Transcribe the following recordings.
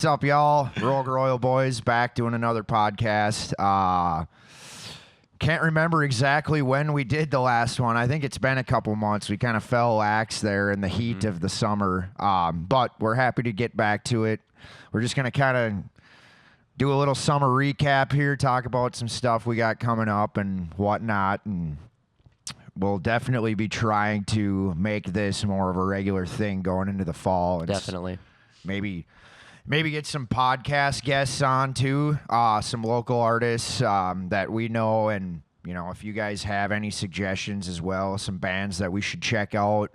What's up, y'all? Rogue Royal Boys back doing another podcast. Can't remember exactly when we did the last one. I think it's been a couple months. We kind of fell lax there in the heat of the summer, but we're happy to get back to it. We're just going to kind of do a little summer recap here, talk about some stuff we got coming up and whatnot, and we'll definitely be trying to make this more of a regular thing going into the fall. And Definitely. Maybe get some podcast guests on too, some local artists that we know, and if you guys have any suggestions as well, some bands that we should check out,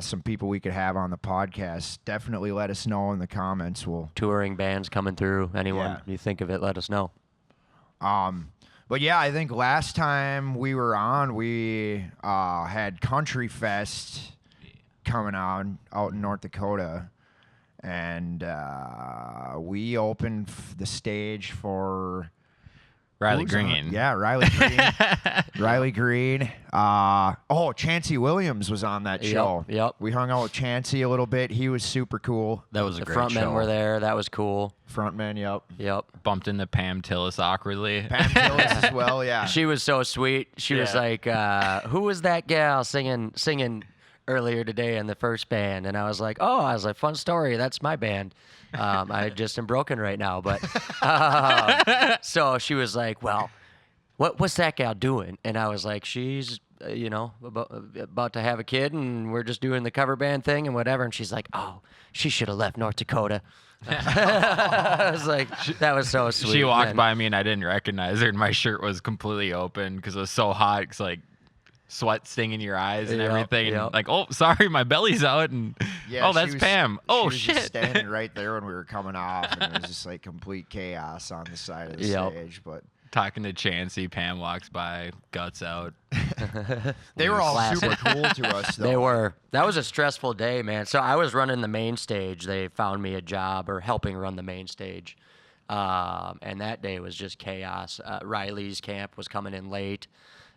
some people we could have on the podcast, definitely let us know in the comments. We'll Touring bands coming through. Anyone you think of it, let us know. But yeah, I think last time we were on, we had Country Fest coming on out in North Dakota. And we opened the stage for Riley Green. Yeah, Riley Green. Riley Green. Chancey Williams was on that show. Yep. We hung out with Chancey a little bit. He was super cool. That was a The great frontmen show. were there. That was cool. Frontman, Yep. Bumped into Pam Tillis awkwardly. Pam Tillis as well, yeah. She was so sweet. She was like, who was that gal singing earlier today in the first band? And I was like, fun story. That's my band. I just am broken right now. But so she was like, well, what's that gal doing? And I was like, she's, about to have a kid, and we're just doing the cover band thing and whatever. And she's like, oh, she should have left North Dakota. I was like, that was so sweet. She walked man. by me and I didn't recognize her, and my shirt was completely open because it was so hot. It's like sweat stinging your eyes and Yep, everything. And yep. like, oh, sorry, my belly's out. And Yeah, that's Pam. She was Shit. just standing right there when we were coming off, and it was just like complete chaos on the side of the Yep. stage. But Talking to Chancey, Pam walks by, guts out. they were all Classic. super cool to us, though. They were. That was a stressful day, man. So I was running the main stage. They found me a job, or helping run the main stage. And that day was just chaos. Riley's camp was coming in late.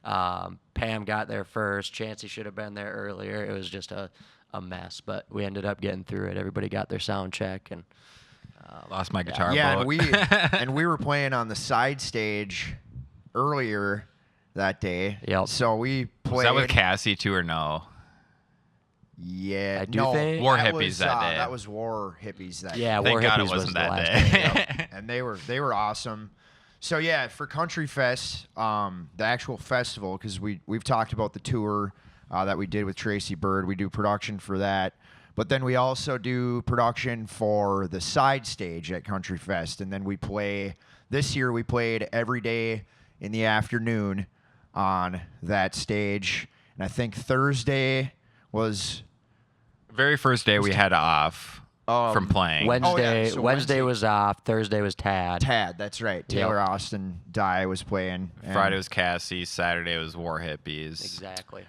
Pam got there first. Chancey should have been there earlier. It was just a mess, but we ended up getting through it. Everybody got their sound check, and Lost my guitar. Yeah, boat. and we were playing on the side stage earlier that day. Yep. So we played. Was that with Cassie too or no? Yeah. I do no, think- War that Hippies was, that day. That was War Hippies that yeah, day. Thank War God Hippies it wasn't was the that last day. one. Yep. And they were awesome. So yeah, for Country Fest, the actual festival, because we've talked about the tour that we did with Tracy Bird. We do production for that. But then we also do production for the side stage at Country Fest. And then this year we played every day in the afternoon on that stage. And I think Thursday was... Very first day we had off from playing. Wednesday, So Wednesday was off. Thursday was Tad. Tad, that's right. Taylor Austin Dye was playing. And Friday was Cassie. Saturday was War Hippies. Exactly.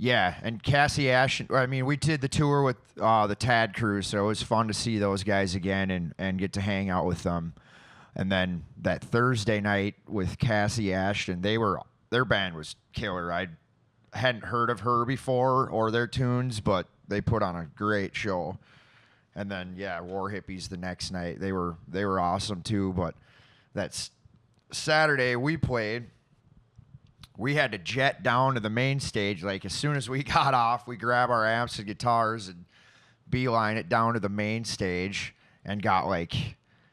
Yeah, and Cassie Ashton. I mean, we did the tour with the Tad crew, so it was fun to see those guys again and get to hang out with them. And then that Thursday night with Cassie Ashton, their band was killer. I hadn't heard of her before or their tunes, but they put on a great show. And then War Hippies the next night. They were awesome too. But that's Saturday we played. We had to jet down to the main stage. Like, as soon as we got off, we grab our amps and guitars and beeline it down to the main stage and got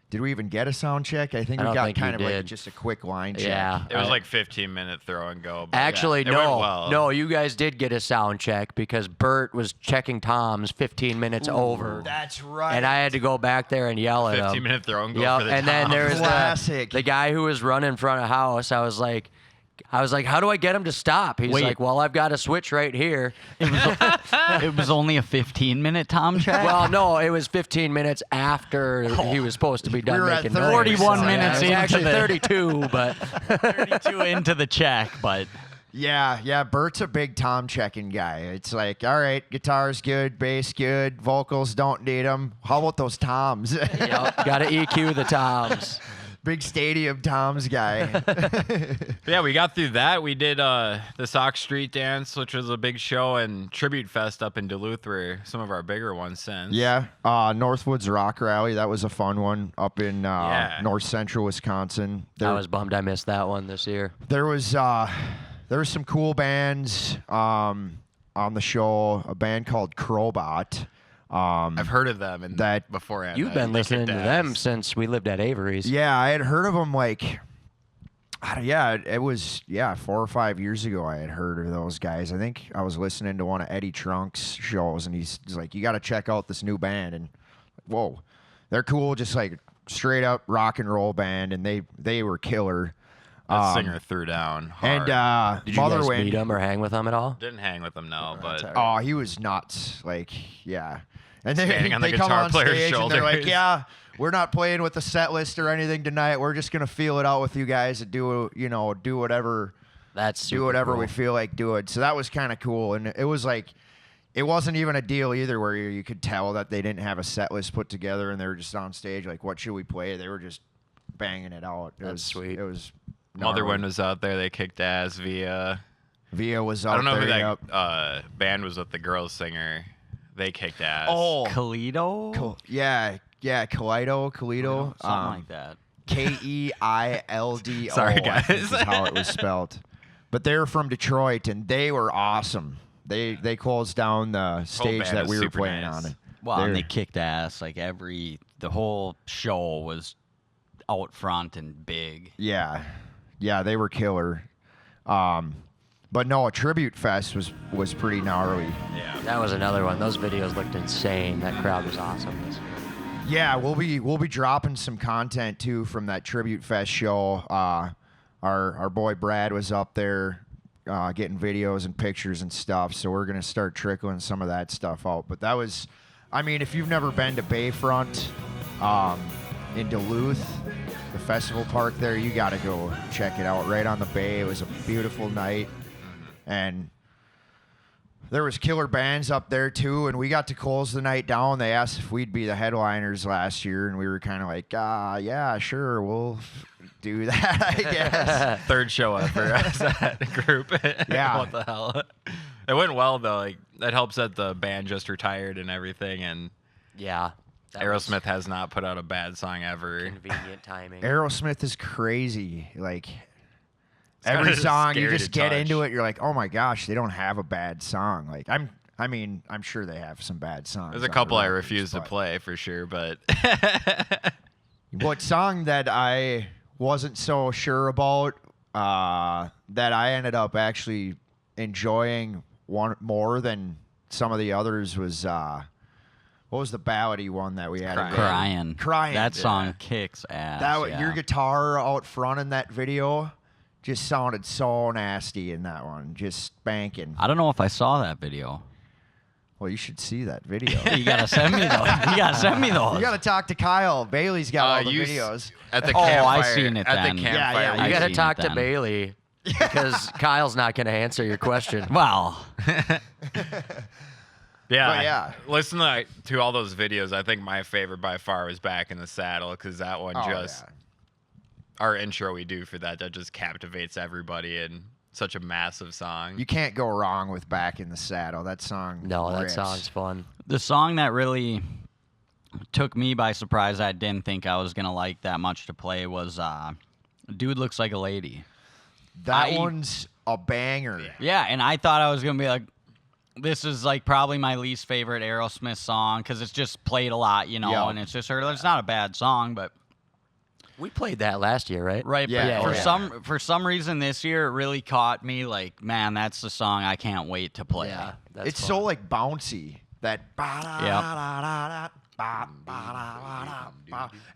did we even get a sound check? I think I we don't got think you kind of did. just a quick line check. Yeah. It was like 15-minute throw and go. But Actually, it no. went well. No, you guys did get a sound check because Bert was checking toms 15 minutes over. That's right. And I had to go back there and yell at him. 15-minute throw and go Yep. for the And then top. there was Classic. the guy who was running front of house. I was like, how do I get him to stop? He's Wait. like, well, I've got a switch right here. It was only a 15-minute Tom check. Well, no, it was 15 minutes after he was supposed to be done were at making 30, noise. 41 So, minutes it was into actually the- 32, but 32 into the check, but Yeah, Bert's a big tom checking guy. It's like, all right, guitar's good, bass good, vocals don't need them. How about those toms? got to EQ the toms. Big stadium Tom's guy. Yeah, we got through that. We did the Sock Street Dance, which was a big show, and Tribute Fest up in Duluth were some of our bigger ones since. Yeah, Northwoods Rock Rally. That was a fun one up in north central Wisconsin. I was bummed I missed that one this year. There was some cool bands on the show. A band called Crowbot. I've heard of them and that beforehand. You've been listening to them since we lived at Avery's. Yeah, I had heard of them like, it was 4 or 5 years ago. I had heard of those guys. I think I was listening to one of Eddie Trunk's shows, and he's like, "You got to check out this new band." And whoa, they're cool, just like straight up rock and roll band, and they were killer. That singer threw down hard. And Did you guys Motherwind, meet him or hang with him at all? Didn't hang with them, no, but oh, he was nuts. Like, yeah. And Standing on the they come guitar on player's stage and they're like, shoulders. "Yeah, we're not playing with the set list or anything tonight. We're just gonna feel it out with you guys and do whatever That's super we cool. feel like doing." So that was kind of cool, and it was like, it wasn't even a deal either where you could tell that they didn't have a set list put together and they were just on stage like, "What should we play?" They were just banging it out. It That's was sweet. It was Motherwind was out there. They kicked ass via. Via was out I don't know there. who yep. that band was with the girl singer. They kicked ass. Oh, Kalido? yeah, Kaleido, Something like that. Keildo. Sorry, I think guys. is how it was spelled. But they're from Detroit, and they were awesome. They closed down the stage band that was we were super playing nice. on. Well, and They're- they kicked ass. Like the whole show was out front and big. Yeah, they were killer. But no, a Tribute Fest was pretty gnarly. Yeah. That was another one. Those videos looked insane. That crowd was awesome this year. Yeah, we'll be dropping some content too from that Tribute Fest show. Our boy Brad was up there getting videos and pictures and stuff, so we're gonna start trickling some of that stuff out. But that was, I mean, if you've never been to Bayfront in Duluth, the festival park there, you got to go check it out. Right on the bay. It was a beautiful night, and there was killer bands up there too, and we got to close the night down. They asked if we'd be the headliners last year, and we were kind of like, yeah, sure, we'll do that, I guess. Third show ever as that group. Yeah. What the hell? It went well though. Like that helps that the band just retired and everything, and Yeah. that was Aerosmith has not put out a bad song ever. Convenient timing. Aerosmith is crazy. Like, kinda every song, you scary just to get touch. into it, you're like, oh my gosh, they don't have a bad song. Like, I'm sure they have some bad songs. There's a on couple the I records, refuse to but- play for sure, but What song that I wasn't so sure about, that I ended up actually enjoying one more than some of the others was, what was the ballady one that we had? Crying. Crying. That Yeah. song kicks ass. yeah. Your guitar out front in that video just sounded so nasty in that one, just spanking. I don't know if I saw that video. Well, you should see that video. You gotta send me those. You gotta send me those. You got to talk to Kyle. Bailey's got all the you s- videos. at the Oh, I campfire. seen it at then. the Yeah, campfire. yeah, You I got to seen talk it to then. Bailey because Kyle's not going to answer your question. Well, Yeah, But yeah. Listen to all those videos. I think my favorite by far was Back in the Saddle because that one Oh, just our intro we do for that just captivates everybody and such a massive song. You can't go wrong with Back in the Saddle. That song. No, that rips. song's fun. the song that really took me by surprise, I didn't think I was gonna like that much to play, was "Dude Looks Like a Lady." That I- one's a banger. Yeah, and I thought I was gonna be like, this is like probably my least favorite Aerosmith song because it's just played a lot, you know, Yeah. and it's just heard. It's not a bad song, but We played that last year, right? right. Yeah, but oh, yeah. for some reason this year it really caught me. Like, man, that's the song I can't wait to play. Yeah. That's It's fun. so like bouncy. That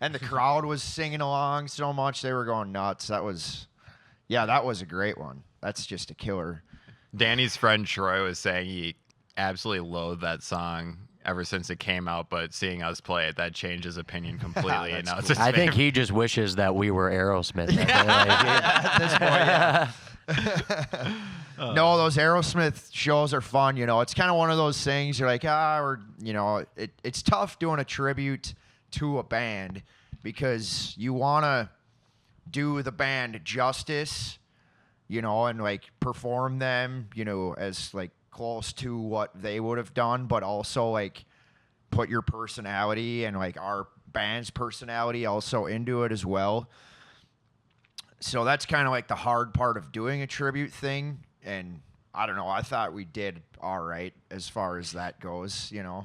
and the crowd was singing along so much they were going nuts. That was a great one. That's just a killer. Danny's friend Troy was saying he absolutely loathed that song ever since it came out, but seeing us play it, that changed his opinion completely. and now it's his I think favorite. he just wishes that we were Aerosmith. At this point, yeah. No, those Aerosmith shows are fun. You know, it's kind of one of those things. You're like, it's tough doing a tribute to a band because you wanna do the band justice, and like perform them, as like close to what they would have done, but also like put your personality and like our band's personality also into it as well. So that's kind of like the hard part of doing a tribute thing. And I don't know, I thought we did all right as far as that goes, Yeah.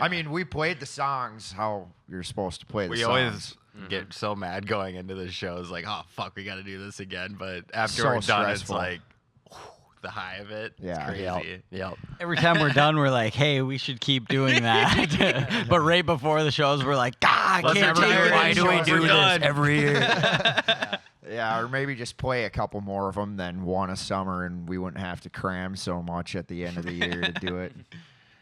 I mean, we played the songs how you're supposed to play the We songs. always get so mad going into the shows, like, oh fuck, we got to do this again. But after So we're done, it's stressful. like the high of it. Yeah. It's crazy. Yep. Every time we're done, we're like, hey, we should keep doing that. But right before the shows, we're like, I Let's can't never take do it it Why do we anymore. do We're this done. every year? Yeah, or maybe just play a couple more of them than one a summer, and we wouldn't have to cram so much at the end of the year to do it.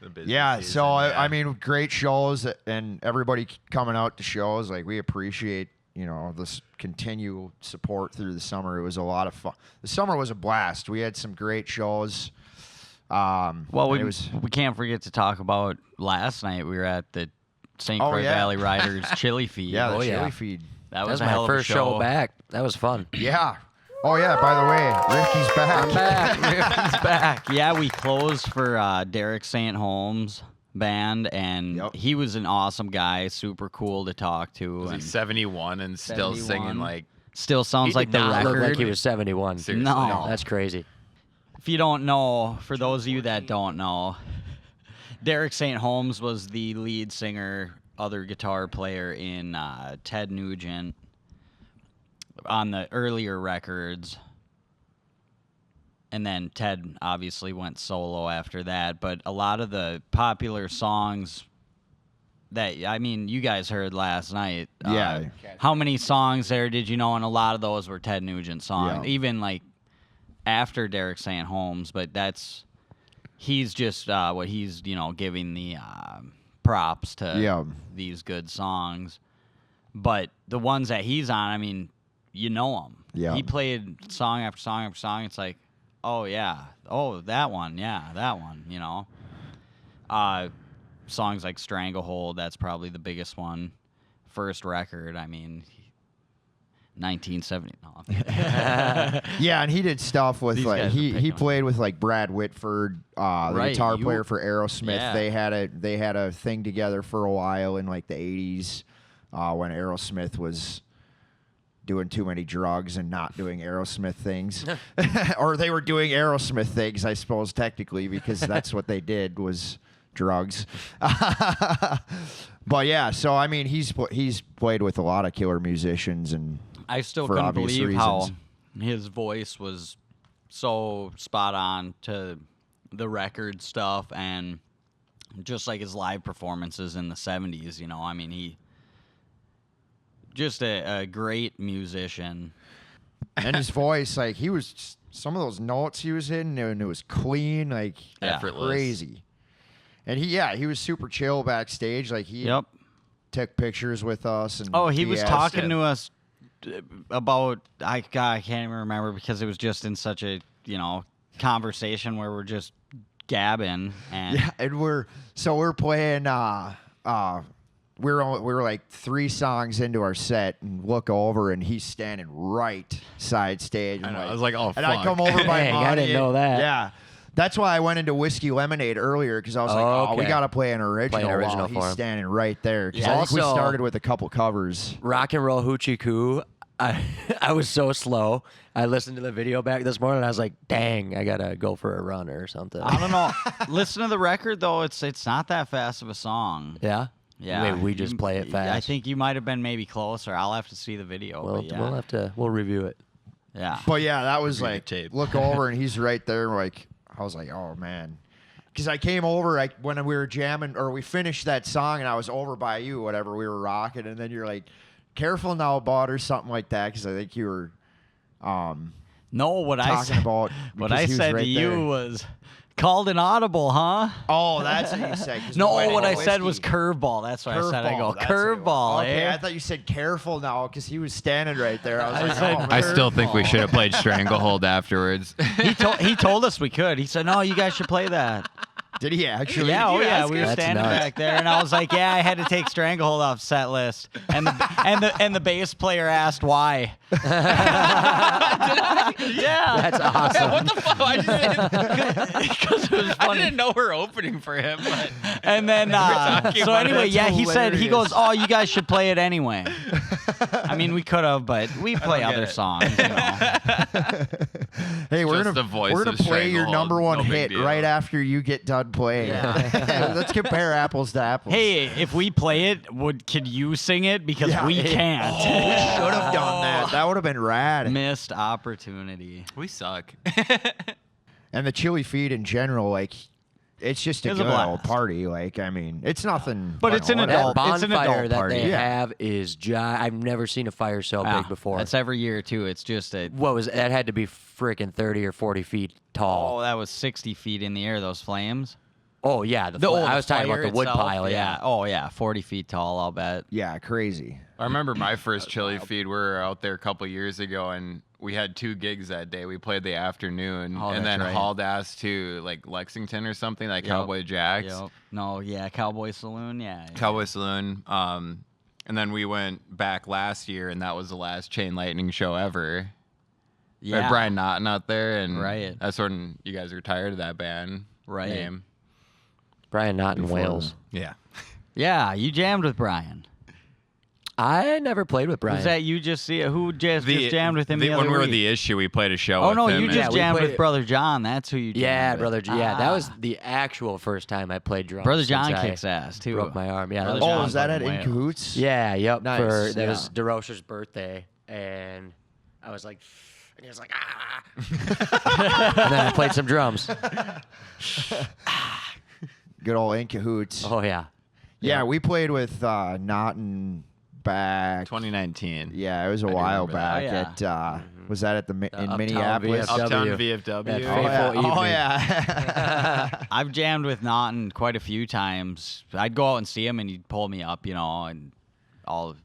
The busy Yeah, season, so yeah. I mean, great shows and everybody coming out to shows. Like, we appreciate this continual support through the summer. It was a lot of fun. The summer was a blast. We had some great shows. Well, it was we can't forget to talk about last night. We were at the St. Oh, Croix yeah. Valley Riders Chili Feed. yeah, the Oh, chili yeah. feed. that That was was a my hell of first a show back. That was fun. Yeah. Oh yeah. By the way, Ricky's back. I'm back. He's back. Yeah, we closed for Derek St. Holmes band, and Yep. he was an awesome guy, super cool to talk to. Was he And 71 and still 71. singing like still sounds He like did the not record. look like he was 71. Seriously. No. That's crazy. If you don't know, for those of you that don't know, Derek St. Holmes was the lead singer, other guitar player in Ted Nugent on the earlier records. And then Ted obviously went solo after that. But a lot of the popular songs that, I mean, you guys heard last night. Yeah. How many songs there did you know? And a lot of those were Ted Nugent songs. Yeah. Even like after Derek St. Holmes, but he's just what he's giving the props to Yeah. these good songs. But the ones that he's on, I mean, you know them. Yeah. He played song after song after song. It's like, oh yeah, oh that one, yeah, that one. Songs like Stranglehold, that's probably the biggest one. First record, I mean. 1970. No, Yeah, and he did stuff with These like guys are he picking played with like Brad Whitford, the Right, guitar you- player for Aerosmith. Yeah. They had a thing together for a while in like the 80s when Aerosmith was doing too many drugs and not doing Aerosmith things. Or they were doing Aerosmith things, I suppose, technically, because that's what they did was drugs. But yeah, so I mean, he's played with a lot of killer musicians, and I still for couldn't obvious believe how reasons. his voice was so spot on to the record stuff and just like his live performances in the 70s, I mean, he just a great musician. and his voice, like he was some of those notes he was hitting, and it was clean, like Yeah. Effortless. crazy. And he was super chill backstage. Like he Yep. took pictures with us, and Oh, he was asked- talking to us about I can't even remember because it was just in such a conversation where we're just gabbing and Yeah, and we're playing. We were like 3 songs into our set, and look over, and he's standing right side stage. I and know, I was like, oh, and I fuck. come over by Dang, I Monty, didn't know that. Yeah. That's why I went into Whiskey Lemonade earlier, because I was like, Oh, oh, we okay. got to play an original, Play an original while for he's him. standing right there. Because Yeah. I think we Also- started with a couple covers. Rock and Roll Hoochie Coo. I was so slow. I listened to the video back this morning. I was like, dang, I gotta go for a run or something. I don't know. Listen to the record though; it's not that fast of a song. Yeah. Yeah, Maybe we just play it fast. I think you might have been maybe closer. I'll have to see the video. We'll, but yeah. we'll have to. We'll review it. Yeah. But yeah, that was Read the like, tape. look over, and he's right there. Like, I was like, oh man. Because I came over when we were jamming, or we finished that song, and I was over by you, whatever, we were rocking, and then you're like, careful now, bud, or something like that, because I think you were No, what I talking said, about. what because I he was said right to you there. was called an audible, huh? Oh, that's what you said. 'cause we No, went what into I said was whiskey. curveball. That's what I said. I go Curveball, that's what it was. curveball. Okay, eh? I thought you said careful now, because he was standing right there. I was I like, said oh, man. I still think we should have played Stranglehold afterwards. He told us we could. He said, "No, you guys should play that." Did he actually? Yeah, oh yeah, we were That's standing nuts. back there, and I was like, "Yeah, I had to take Stranglehold off set list," and the bass player asked why. Yeah, That's awesome. What the fuck? I just because it was I funny. didn't know we're opening for him. But And then, talking so about it. anyway, That's yeah, he said, he hilarious. goes, "Oh, you guys should play it anyway." I mean, we could have, but we play don't get other it. songs, you know. Hey, we're Just gonna the voice we're gonna of play your Stranglehold, number one no big hit deal. right after you get done playing. Let's compare apples to apples. Hey, if we play it, could you sing it? Because Yeah. we can't. we should have done that. That would have been rad. Missed opportunity. we suck. And the Chili Feed in general, like, it's just a It was a good old blast. party. Like, I mean, it's nothing. But it's an whatever. That adult- it's an bonfire adult that party. they Yeah. have is I've never seen a fire so Yeah, big before. That's every year too. It's just a. What was that? Had to be freaking 30 or 40 feet Oh, tall. that was 60 feet in the air. Those flames. Oh yeah, I was talking about fire the wood itself, pile. Yeah. Oh yeah, 40 feet tall. I'll bet. Yeah, crazy. I remember my first chili feed. We were out there a couple years ago, and we had 2 gigs that day. We played the afternoon, Oh, and that's then right. hauled ass to like Lexington or something, like Yep. Cowboy Jack's, Yep. No, yeah, Cowboy Saloon. Yeah. Cowboy Saloon. And then we went back last year, and that was the last Chain Lightning show ever. We Yeah. had Brian Naughton out there, and Right. that's when you guys retired of that band Right. name. Brian Knott in Before Wales. Yeah. Yeah, you jammed with Brian. I never played with Brian. Was that you just see who just jammed with him the when other we were week? the Issue, we played a show. Oh with no, him, you and- just we jammed played- with Brother John. That's who you jammed yeah, with. Brother. Yeah, that was Ah. the actual first time I played drums. Brother since John I kicks ass too. Broke my arm. Yeah, that Brother was Oh, John's is that at fucking In Wales. Cahoots? Yeah, yep. Nice, For that yeah. was DeRocher's birthday, and I was like, and he was like, ah, and then I played some drums. Good old In Cahoots. Oh yeah, Yeah, we played with Naughton back. 2019. Yeah, it was a I do while remember back. that. At was that at the in Uptown Minneapolis? VFW. Uptown That VFW. Oh faithful yeah. evening. Oh yeah. I've jammed with Naughton quite a few times. I'd go out and see him, and he'd pull me up, you know, and all.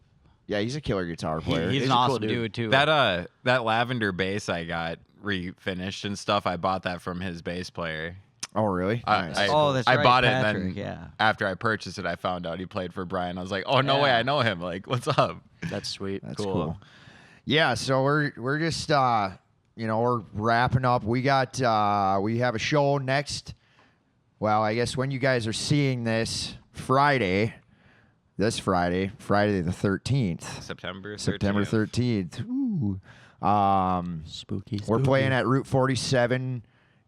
Yeah, he's a killer guitar player. He's an a cool awesome dude. dude too. That lavender bass I got refinished and stuff. I bought that from his bass player. Oh really? Nice. Oh, that's I right, bought it, Patrick, and then yeah. after I purchased it, I found out he played for Brian. I was like, oh no way, Yeah. I know him. Like, what's up? that's sweet. That's cool. Yeah, so we're just we're wrapping up. We got we have a show next. Well, I guess when you guys are seeing this Friday, Friday the 13th, September 13th. September 13th. Ooh. Spooky. We're playing at Route 47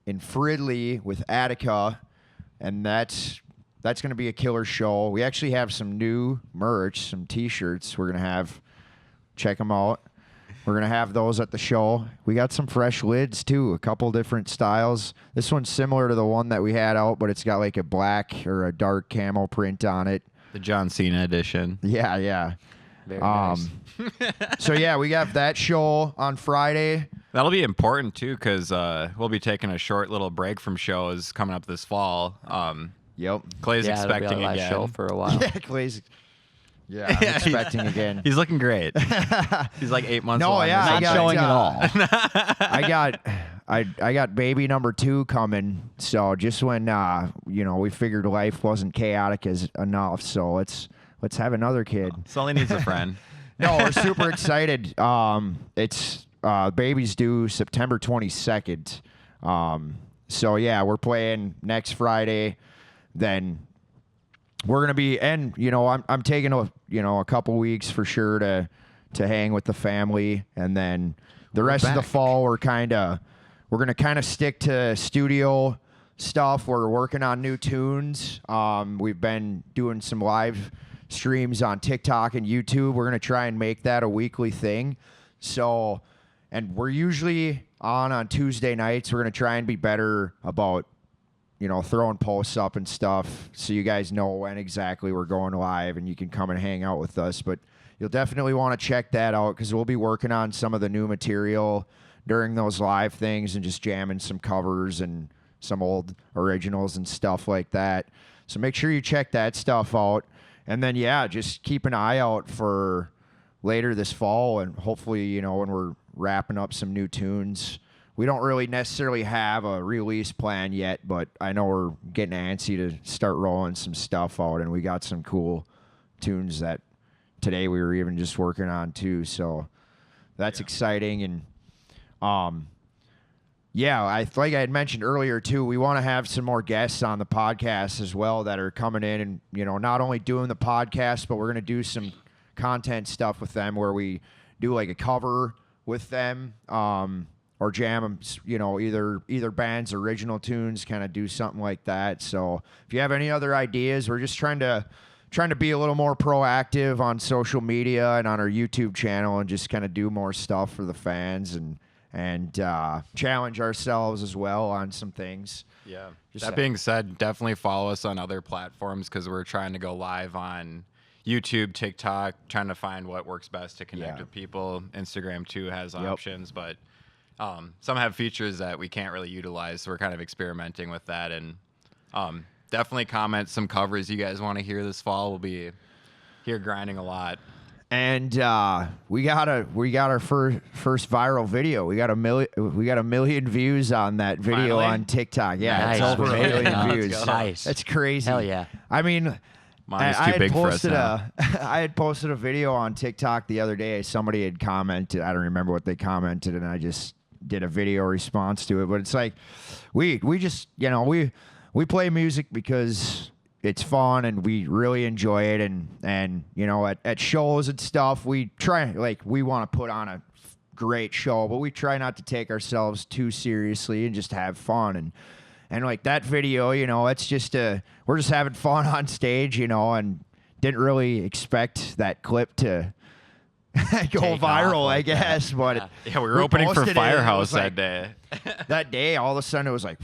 in Fridley with Attica, and that's going to be a killer show. We actually have some new merch, some T-shirts. We're going to have, check them out. We're going to have those at the show. We got some fresh lids too, a couple different styles. This one's similar to the one that we had out, but it's got like a black or a dark camo print on it. The John Cena edition. Yeah, yeah. Very nice. So yeah, we got that show on Friday. That'll be important too, because we'll be taking a short little break from shows coming up this fall. Yep. Clay's Yeah, it'll be expecting our last again. show for a while. Yeah, Clay's. Yeah, I'm expecting again. He's looking great. He's like 8 months No, along. yeah, this I Not got, showing at all. I got baby number 2 coming. So just when we figured life wasn't chaotic as enough, so let's have another kid. Sully needs a friend. No, we're super excited. It's baby's due September 22nd. So yeah, we're playing next Friday. Then we're gonna be, and I'm taking a couple weeks for sure to hang with the family, and then the rest of the fall we're gonna kind of stick to studio stuff. We're working on new tunes. We've been doing some live streams on TikTok and YouTube. We're gonna try and make that a weekly thing. So, and we're usually on Tuesday nights. We're gonna try and be better about throwing posts up and stuff so you guys know when exactly we're going live and you can come and hang out with us. But you'll definitely want to check that out because we'll be working on some of the new material during those live things and just jamming some covers and some old originals and stuff like that. So make sure you check that stuff out. And then, yeah, just keep an eye out for later this fall and hopefully, when we're wrapping up some new tunes, we don't really necessarily have a release plan yet, but I know we're getting antsy to start rolling some stuff out, and we got some cool tunes that today we were even just working on too. So that's exciting. And like I had mentioned earlier too, we want to have some more guests on the podcast as well that are coming in and, not only doing the podcast, but we're going to do some content stuff with them where we do like a cover with them, or jam them, either band's original tunes, kind of do something like that. So if you have any other ideas, we're just trying to be a little more proactive on social media and on our YouTube channel, and just kind of do more stuff for the fans and challenge ourselves as well on some things. Yeah. Just That being said, definitely follow us on other platforms because we're trying to go live on YouTube, TikTok, trying to find what works best to connect with people. Instagram too has options, but some have features that we can't really utilize, so we're kind of experimenting with that. And definitely comment some covers you guys want to hear this fall. We'll be here grinding a lot. And we got our first viral video. We got a million views on that video Finally? on TikTok. Yeah, Nice. it's over a We made it. million Let's views. go. Nice. That's crazy. Hell yeah. I mean, Mine is I too had big for us posted now. I had posted a video on TikTok the other day. Somebody had commented. I don't remember what they commented, and I just did a video response to it. But it's like we just we play music because it's fun and we really enjoy it, and at shows and stuff we want to put on a great show, but we try not to take ourselves too seriously and just have fun. And like that video, it's just we're just having fun on stage, and didn't really expect that clip to go Take viral, off I like that. guess. But Yeah, we were opening for posted it, and it Firehouse was that day. that day, all of a sudden it was like,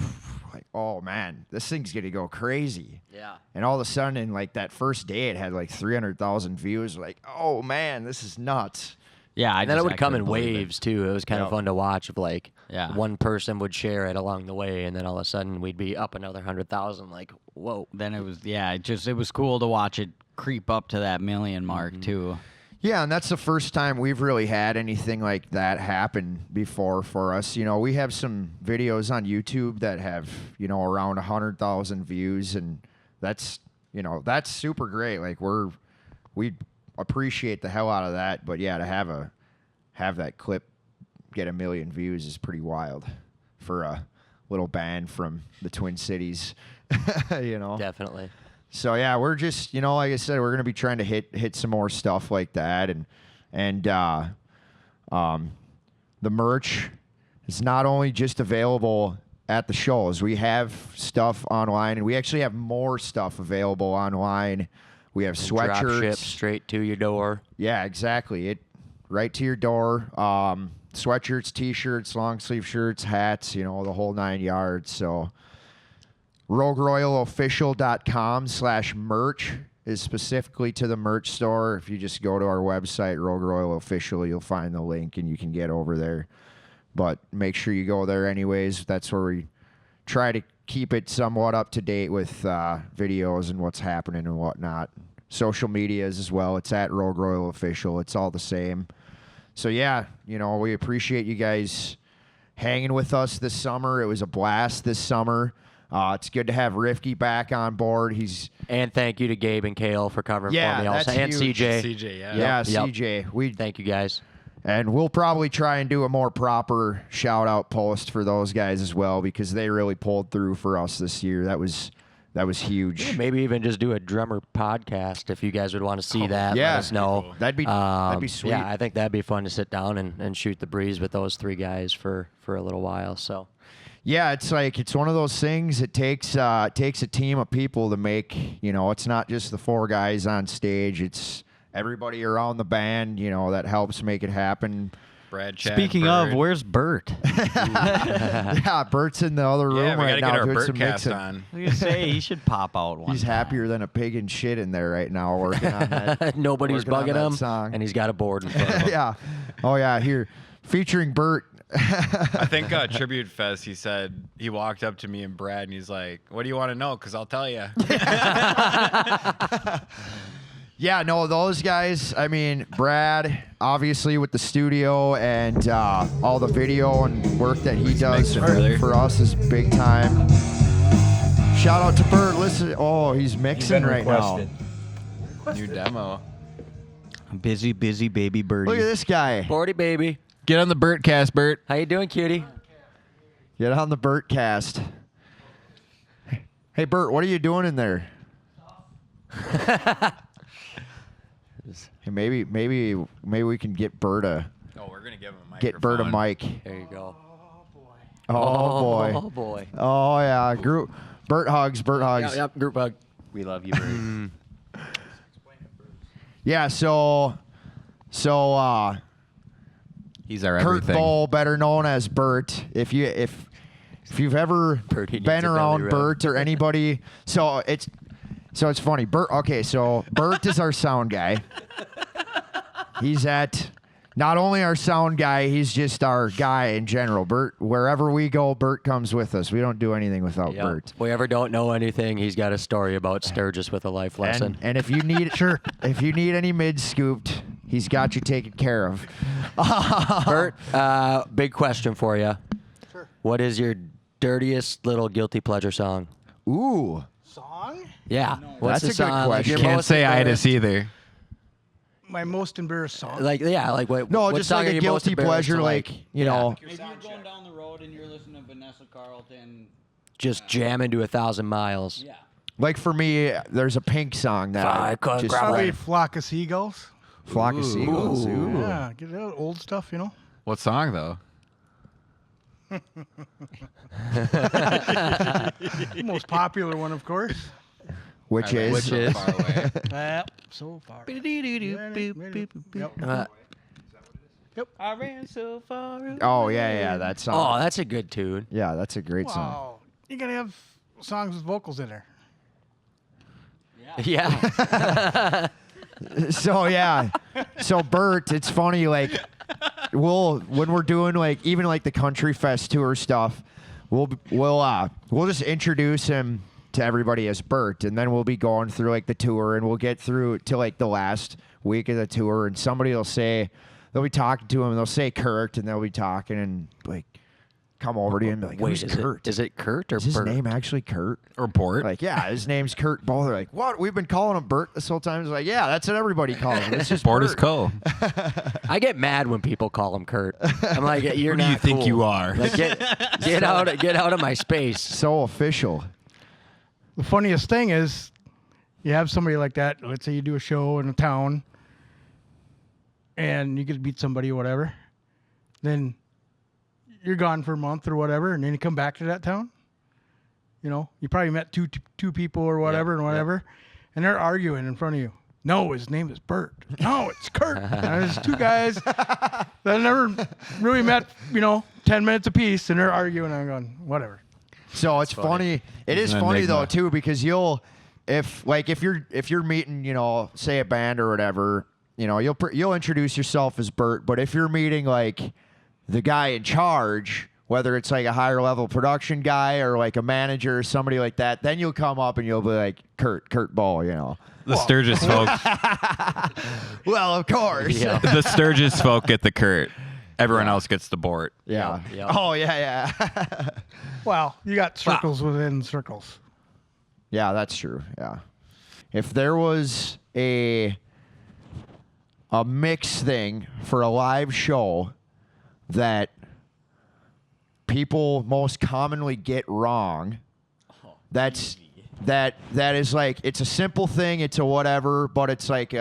oh man, this thing's gonna go crazy. Yeah. And all of a sudden, in like that first day, it had like 300,000 views. Like, oh man, this is nuts. Yeah, And then it would come in couldn't believe it. waves too. It was kind of Yep. fun to watch. Of like, Yeah. one person would share it along the way, and then all of a sudden we'd be up another 100,000. Like, whoa. Then it was it was cool to watch it creep up to that million mark too. Yeah, and that's the first time we've really had anything like that happen before for us. We have some videos on YouTube that have, around 100,000 views, and that's super great. Like we appreciate the hell out of that, but yeah, to have that clip get 1 million views is pretty wild for a little band from the Twin Cities, Definitely. So yeah, we're just like I said, we're gonna be trying to hit some more stuff like that, and the merch is not only just available at the shows. We have stuff online, and we actually have more stuff available online. We have Drop ship sweatshirts. straight to your door. Yeah, exactly. It right to your door. Sweatshirts, t-shirts, long sleeve shirts, hats. The whole 9 yards. So. RogueRoyalOfficial.com/merch is specifically to the merch store. If you just go to our website, Rogue Royal Official, you'll find the link and you can get over there. But make sure you go there anyways. That's where we try to keep it somewhat up to date with videos and what's happening and whatnot. Social medias as well. It's at Rogue Royal Official. It's all the same. So yeah, we appreciate you guys hanging with us this summer. It was a blast this summer. It's good to have Rifky back on board. And thank you to Gabe and Kale for covering Yeah, for me also. that's And huge. CJ. CJ, yeah. Yeah, Yep. CJ. Thank you guys. And we'll probably try and do a more proper shout out post for those guys as well, because they really pulled through for us this year. That was huge. Maybe even just do a drummer podcast if you guys would want to see that. yeah. Let us know. That'd be sweet. Yeah, I think that'd be fun to sit down and shoot the breeze with those three guys for a little while. So. Yeah, it's one of those things. It takes a team of people to make. It's not just the four guys on stage. It's everybody around the band. That helps make it happen. Brad, Chad, Speaking Bird. of, where's Bert? Yeah, Bert's in the other room Yeah, we right gotta now get our doing Bert some cast mixing. on. I was gonna say he should pop out one. He's time. happier than a pig in shit in there right now working on that. Nobody's working on bugging that him, song. and he's got a board in front of him. Yeah. Oh yeah. Here, featuring Bert. I think Tribute Fest, he said, he walked up to me and Brad, and he's like, what do you want to know? Because I'll tell you. Yeah, no, those guys, I mean, Brad, obviously with the studio and all the video and work that he does for us is big time. Shout out to Bert. Listen, he's mixing right now. New demo. Busy baby birdie. Look at this guy. 40 baby. Get on the Bertcast, Bert. How you doing, cutie? Get on the Bert cast. Hey, Bert, what are you doing in there? Hey, maybe we can get Bert a We're gonna give him a microphone. get Bert a mic. There you go. Oh boy. Oh boy. Oh yeah. Bert hugs. Yep. Group hug. We love you, Bert. Yeah. So. He's our Kurt everything. Bowl, better known as Bert. If you've ever Bert, he needs been a around belly rub. Bert or anybody, so it's funny. Bert. Okay, so Bert is our sound guy. He's not only our sound guy, he's just our guy in general. Bert, wherever we go, Bert comes with us. We don't do anything without Yep. Bert. If we ever don't know anything, he's got a story about Sturgis with a life lesson. And if you need if you need any mid scooped, he's got you taken care of. Bert, big question for you. Sure. What is your dirtiest little guilty pleasure song? Ooh. Song? Yeah. What's That's the a good song? Like, question. your Can't most say embarrassed- itis either. My most embarrassed song? Like what? No, what just song like are a you most guilty embarrassed pleasure, to, like, you know. Maybe you're going down the road and you're listening to Vanessa Carlton. just jamming to 1,000 miles. Yeah. Like for me, there's a Pink song that I could just grab Probably love. Flock of Seagulls. Flock of Seagulls. Ooh. Yeah, get out old stuff, you know. What song though? The most popular one, of course. Which is? Which is? Far away. So far. Uh, I ran so far. Oh yeah, that song. oh, that's a good tune. Yeah, that's a great song. Wow. You gotta have songs with vocals in there. Yeah. So yeah, so Bert, it's funny. Like, when we're doing like even like the Country Fest tour stuff, we'll just introduce him to everybody as Bert, and then we'll be going through like the tour, and we'll get through to like the last week of the tour, and somebody will say they'll be talking to him, and they'll say Kurt, and they'll be talking and like come over to him and be like, Wait, who's Kurt? is it Kurt or Is his Bert? name actually Kurt? Or Bort. Like, yeah, his name's Kurt Ball. They're like, what? We've been calling him Bert this whole time. It's like, yeah, that's what everybody calls him. It's just Bort Bert. is cool. I get mad when people call him Kurt. I'm like, you're Who do not you think cool. you are? Like, get out of my space. So official. The funniest thing is, you have somebody like that. Let's say you do a show in a town, and you get to beat somebody or whatever. Then you're gone for a month or whatever, and then you come back to that town. You know, you probably met two people or whatever and whatever, and they're arguing in front of you. No, his name is Bert. No, it's Kurt. And there's two guys that never really met, 10 minutes apiece, and they're arguing. And I'm going, whatever. So it's funny. It is an funny though enigma. too, because if you're meeting, say a band or whatever, you'll introduce yourself as Bert. But if you're meeting like the guy in charge, whether it's like a higher level production guy or like a manager or somebody like that, then you'll come up and you'll be like Kurt Ball, The Sturgis folk. Well, of course. Yeah. The Sturgis folk get the Kurt. Everyone else gets the Bort. Yeah. Yep. Oh yeah. Well, you got circles within circles. Yeah, that's true. Yeah. If there was a mix thing for a live show that people most commonly get wrong, that is like, it's a simple thing, it's a whatever, but it's like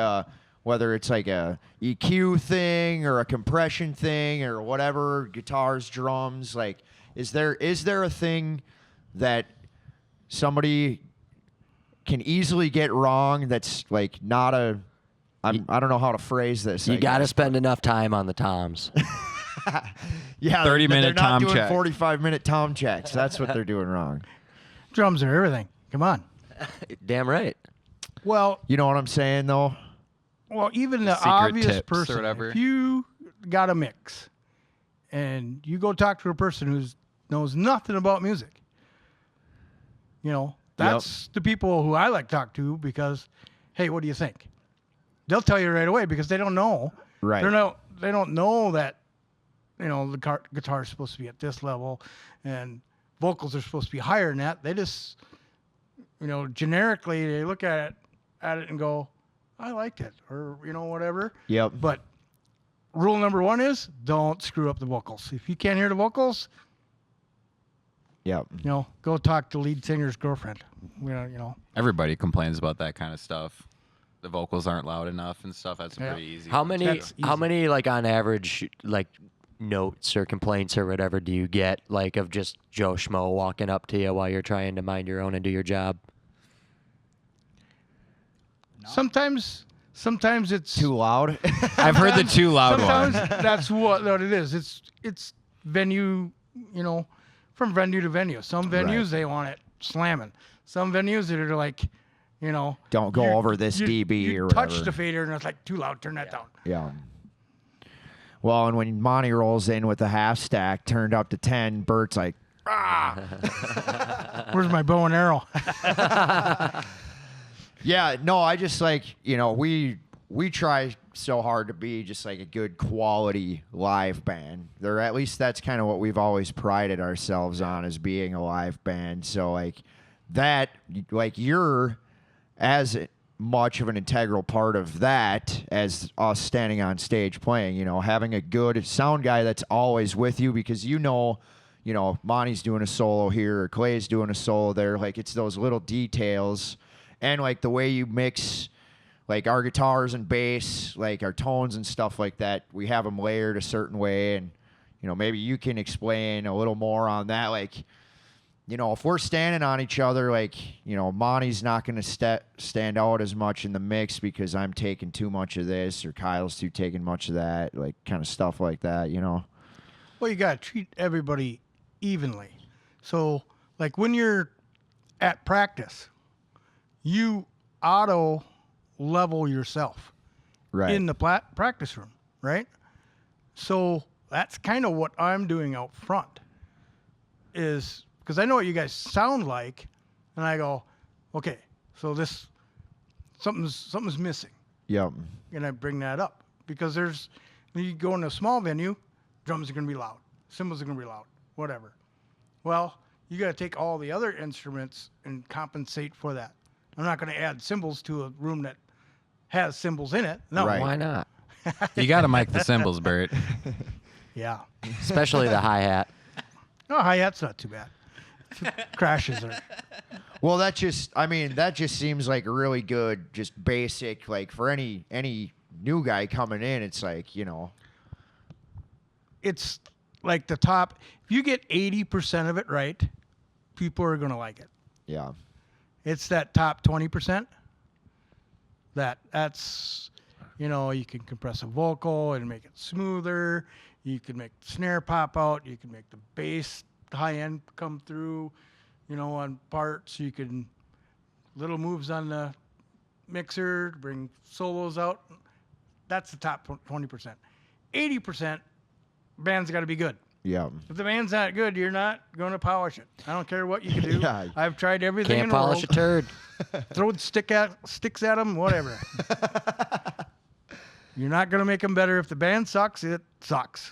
whether it's like a EQ thing or a compression thing or whatever, guitars, drums, like is there a thing that somebody can easily get wrong that's like not a I don't know how to phrase this. You I got to guess. spend enough time on the toms. Yeah, 30-minute they're not tom doing check. 45-minute tom checks. That's what they're doing wrong. Drums are everything. Come on. Damn right. Well, You know what I'm saying though? even the Secret obvious tips or person, whatever. if you got a mix and you go talk to a person who knows nothing about music, that's the people who I like to talk to because, hey, what do you think? they'll tell you right away because they don't know. Right. They don't know that, the guitar is supposed to be at this level, and vocals are supposed to be higher than that. They just, generically they look at it and go, I liked it, or whatever. Yep. But rule number 1 is don't screw up the vocals. If you can't hear the vocals, Yep. Go talk to lead singer's girlfriend. Everybody complains about that kind of stuff. The vocals aren't loud enough and stuff. That's Yeah. pretty easy. How many That's like on average like notes or complaints or whatever do you get like of just Joe Schmo walking up to you while you're trying to mind your own and do your job? Sometimes it's Too loud. I've heard the too loud sometimes one. that's what it is. It's venue, from venue to venue. Some venues Right. they want it slamming. Some venues that are like, Don't go over this dB you or touch whatever. the fader and it's like too loud. Turn that down. Yeah. Well, and when Monty rolls in with the half stack turned up to 10, Bert's like, Where's my bow and arrow? yeah, no, I just like, we try so hard to be just like a good quality live band. Or at least that's kind of what we've always prided ourselves on, as being a live band. So like that, like you're as much of an integral part of that as us standing on stage playing, having a good sound guy that's always with you, because Monty's doing a solo here or Clay's doing a solo there. Like it's those little details, and like the way you mix like our guitars and bass, like our tones and stuff like that, we have them layered a certain way. And maybe you can explain a little more on that. Like, if we're standing on each other, like, Monty's not going to stand out as much in the mix because I'm taking too much of this, or Kyle's taking much of that, like kind of stuff like that, Well, you got to treat everybody evenly. So, like when you're at practice, you auto level yourself Right. in the practice room, right? So that's kind of what I'm doing out front, is because I know what you guys sound like, and I go, okay, so this something's missing, Yep. and I bring that up because when you go in a small venue, drums are going to be loud, cymbals are going to be loud, whatever. Well, you got to take all the other instruments and compensate for that. I'm not going to add cymbals to a room that has cymbals in it. No. Right. Why not? You got to mic the cymbals, Bert. Yeah. Especially the hi-hat. No, hi-hat's not too bad. Crashes are. Well, that just seems like a really good, just basic, like for any new guy coming in, it's like, It's like the top. If you get 80% of it right, people are going to like it. yeah. It's that top 20% that's, you can compress a vocal and make it smoother. You can make the snare pop out. You can make the bass high end come through, on parts. You can little moves on the mixer to bring solos out. That's the top 20%. 80%, band's got to be good. Yeah. If the band's not good, you're not going to polish it. I don't care what you can do. Yeah. I've tried everything Can't in the polish a world. turd. Throw sticks at them, whatever. You're not going to make them better. If the band sucks, it sucks.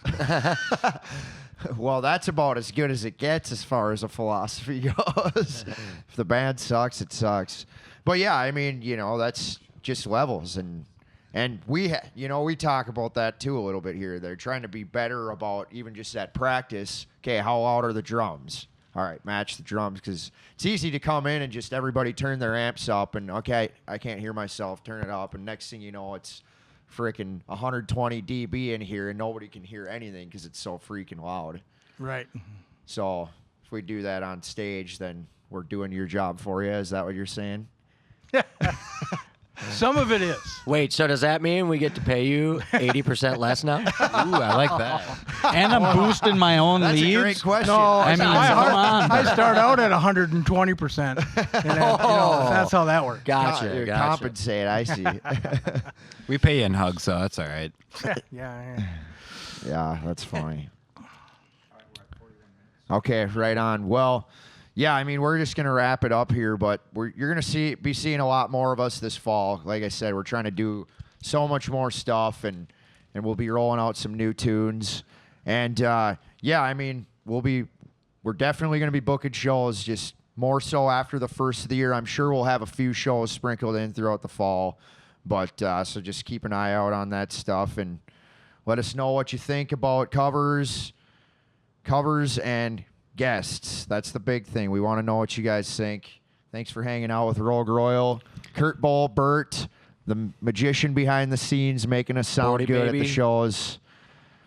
Well, that's about as good as it gets as far as a philosophy goes. If the band sucks, it sucks. But yeah, I mean, that's just levels, and we we talk about that too a little bit here. They're trying to be better about even just that practice. Okay, how loud are the drums? All right, match the drums, because it's easy to come in and just everybody turn their amps up and, okay, I can't hear myself, turn it up, and next thing you know, it's freaking 120 dB in here and nobody can hear anything because it's so freaking loud. Right. So if we do that on stage, then we're doing your job for you. Is that what you're saying? Some of it is. Wait, so does that mean we get to pay you 80% less now? Ooh, I like that. And I'm boosting my own That's leads. a great question. No, I mean, come on. I start out at 120%. That's how that works. Gotcha. Gotcha. Compensate, I see. We pay you in hugs, so that's all right. Yeah. Yeah, that's funny. Okay, right on. Well, yeah, I mean, we're just going to wrap it up here, but you're going to be seeing a lot more of us this fall. Like I said, we're trying to do so much more stuff, and we'll be rolling out some new tunes. And yeah, I mean, we're definitely going to be booking shows, just more so after the first of the year. I'm sure we'll have a few shows sprinkled in throughout the fall, but so just keep an eye out on that stuff and let us know what you think about covers and guests. That's the big thing. We want to know what you guys think. Thanks for hanging out with Rogue Royal. Kurt Bull, Bert, the magician behind the scenes, making us sound Bodie good baby. at the shows.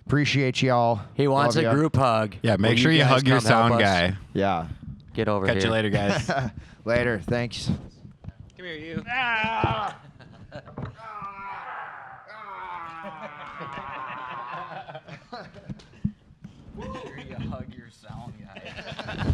Appreciate y'all. He wants Love a ya. group hug. Yeah, make Will sure you guys hug your come help sound us? guy. Yeah. Get over Catch here. you later, guys. Later. Thanks. Come here, you. Make sure you hug your sound guy.